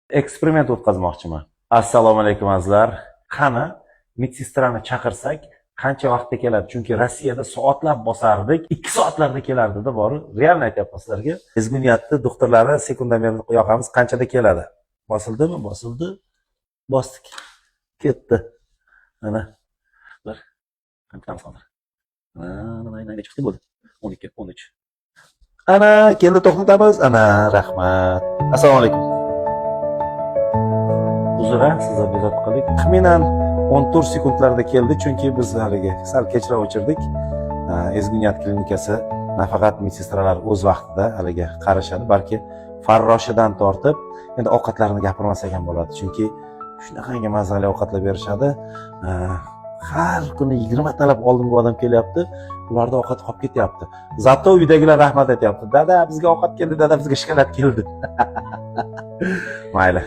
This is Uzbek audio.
Eksperiment o'tkazmoqchiman. Assalomu alaykum azizlar. Qani medsestrani chaqirsak qancha vaqtda keladi? Chunki Rossiyada soatlab bosardik, 2 soatlarda kelardi-da bori. Realni aytyapman sizlarga. Ezgu niyatli doktorlari sekundomerni yoqamiz, qanchada keladi? Bosildimi? Bosildi. Bosdik. Ketdi. Mana. Bir. Qanchamiz qoldi? Mana chiqdi bo'ldi. 12, 13. Ana, keldi to'xtatamiz. Ana, rahmat. Assalomu alaykum. Uzr, sizga bezat qildik. Taxminan 14 sekundlarda keldi, chunki biz haliga sal kechroq o'chirdik. Ezgu niyat klinikasi nafaqat medsestralar o'z vaqtida haliga qarashadi, balki farroshidan tortib, endi ovqatlarini gapirmasak ham bo'ladi, chunki shunaqangi mazali ovqatlar berishadi. Har kuni 20 talab oldingi odam kelyapti, ularda ovqat qolib ketyapti. Zato uydagilar rahmat aytyapti. Dada, bizga ovqat keldi, dada, bizga shokolad keldi. Mayli.